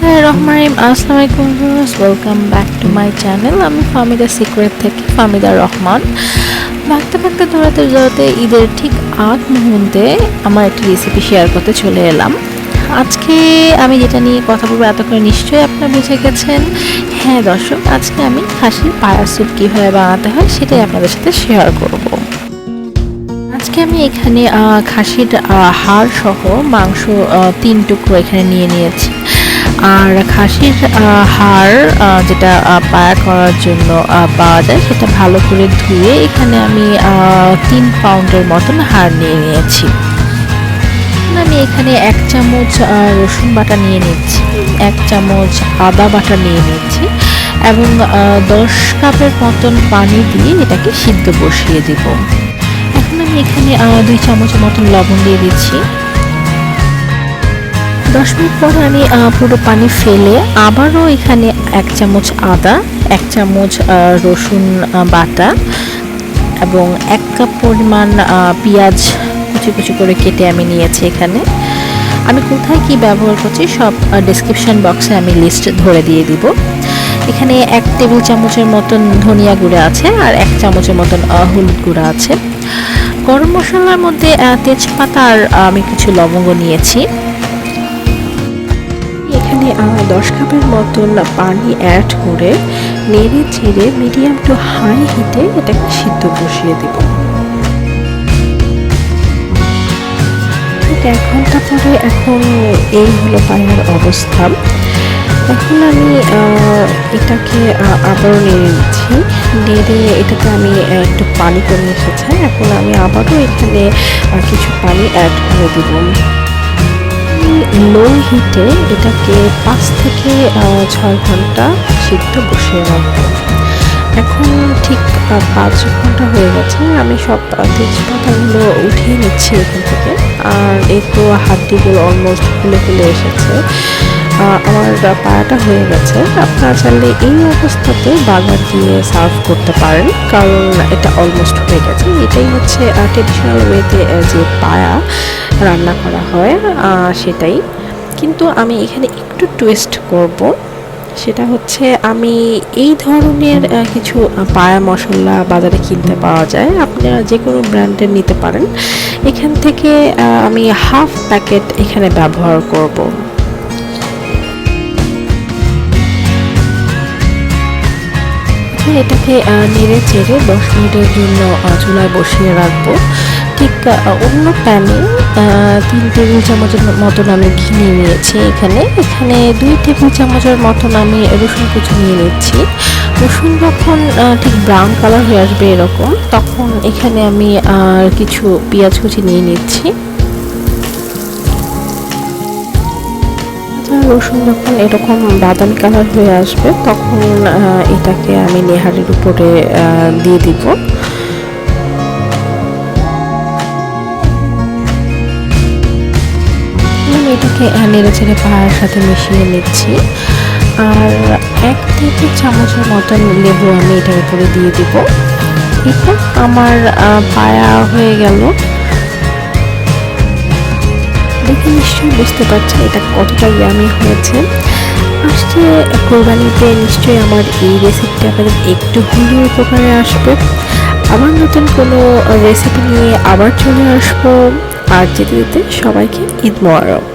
রহমানিম আসসালামু আলাইকুম viewers, welcome back to my channel. আমি ফাহমিদা সিক্রেট থেকে ফাহমিদা রহমান। ভাগতে ভাগতে দৌড়াতে দৌড়াতে ঈদের ঠিক আগ মুহূর্তে আমার একটি রেসিপি শেয়ার করতে চলে এলাম। আজকে আমি যেটা নিয়ে কথা বলবো এতক্ষণে নিশ্চয়ই আপনারা বুঝে গেছেন। হ্যাঁ দর্শক, আজকে আমি খাসির পায়া স্যুপ কীভাবে বানাতে হয় সেটাই আপনাদের সাথে শেয়ার করব। আজকে আমি এখানে খাসির হাড় সহ মাংস 3 টুকরো এখানে নিয়ে নিয়েছি। আর খাসির হাড় যেটা পায়া করার জন্য পাওয়া যায় সেটা ভালো করে ধুয়ে এখানে আমি 3 পাউন্ডের মতন হাড় নিয়ে নিয়েছি। আমি এখানে 1 চামচ রসুন বাটা নিয়ে নিচ্ছি, 1 চামচ আদা বাটা নিয়ে নিচ্ছি এবং 10 কাপের মতন পানি দিয়ে এটাকে সিদ্ধ বসিয়ে দেব। এখন আমি এখানে 2 চামচের মতন লবণ দিয়ে দিচ্ছি। 10 মিনিট পরে আমি পুরো পানি ফেলে আবারও এখানে 1 চামচ আদা, 1 চামচ রসুন বাটা এবং 1 কাপ পরিমাণ পেঁয়াজ কুচি কুচি করে কেটে আমি নিয়েছি। এখানে আমি কোথায় কি ব্যবহার করছি সব ডেসক্রিপশন বক্সে আমি লিস্ট ধরে দিয়ে দিব। এখানে 1 টেবিল চামচের মতন ধনিয়া গুঁড়া আছে আর 1 চামচের মতন হলুদ গুঁড়া আছে। গরম মশলার মধ্যে তেজপাতা আর আমি কিছু লবঙ্গ নিয়েছি। এখানে 10 কাপের মতন পানি অ্যাড করে নেড়ে চেড়ে মিডিয়াম টু হাই হিটে এটাকে সিদ্ধ বসিয়ে দেব। ঠিক 1 ঘন্টা পরে এখন এই হলো পায়ের অবস্থা। এখন আমি এটাকে আবারও নেড়ে নিচ্ছি। নেড়ে এটাতে আমি একটু পানি কমে এসেছে। এখন আমি আবারও এখানে কিছু পানি অ্যাড করে দেব। লো হিটে এটাকে 5 থেকে 6 ঘন্টা সিদ্ধ বসিয়ে রাখবো। এখন ঠিক 5 ঘন্টা হয়ে গেছে। আমি সব তেজপাতাগুলো উঠিয়ে নিচ্ছি এখান থেকে। আর এই তো হাড্ডিগুলো অলমোস্ট ফুলে ফুলে এসেছে। আমার পায়াটা হয়ে গেছে। আপনারা চাইলে এই অবস্থাতে বাগার দিয়ে সার্ভ করতে পারেন, কারণ এটা অলমোস্ট হয়ে গেছে। এটাই হচ্ছে ট্রেডিশনাল ওয়েতে যে পায়া রান্না করা হয় সেটাই। কিন্তু আমি এখানে একটু টুইস্ট করব। সেটা হচ্ছে আমি এই ধরনের কিছু পায়া মশলা বাজারে কিনতে পাওয়া যায়, আপনারা যে কোনো ব্র্যান্ডের নিতে পারেন। এখান থেকে আমি হাফ প্যাকেট এখানে ব্যবহার করব। এটাকে নেড়ে চেড়ে 10 মিনিটের জন্য চুলায় বসিয়ে রাখবো। ঠিক অন্য প্যানে 3 টেবিল চামচের মতন আমি ঘি নিয়ে নিয়েছি। এখানে 2 টেবিল চামচের মতন আমি রসুন কুচি নিয়ে নিচ্ছি। রসুন যখন ঠিক ব্রাউন কালার হয়ে আসবে এরকম, তখন এখানে আমি কিছু পেঁয়াজ কুচি নিয়ে নিচ্ছি। রসুন যখন এরকম বাদামি কালার হয়ে আসবে তখন এটাকে আমি নেহারির উপরে দিয়ে দিব। আমি এটাকে নেড়ে চেড়ে পায়ের সাথে মিশিয়ে নিচ্ছি। আর 1 টেবিল চামচের মতন লেবু আমি এটার উপরে দিয়ে দিব। এটা আমার পায়া হয়ে গেল। দেখে নিশ্চয়ই বুঝতে পারছেন এটা কতটা ইয়ামি হয়েছে। আসছে কোরবানিতে নিশ্চয়ই আমার এই রেসিপিটা আপনাদের একটু হলেও উপকারে আসবে। আবার নতুন কোনো রেসিপি নিয়ে আবার চলে আসবো। আর যেতে যেতে সবাইকে ঈদ মোবারক।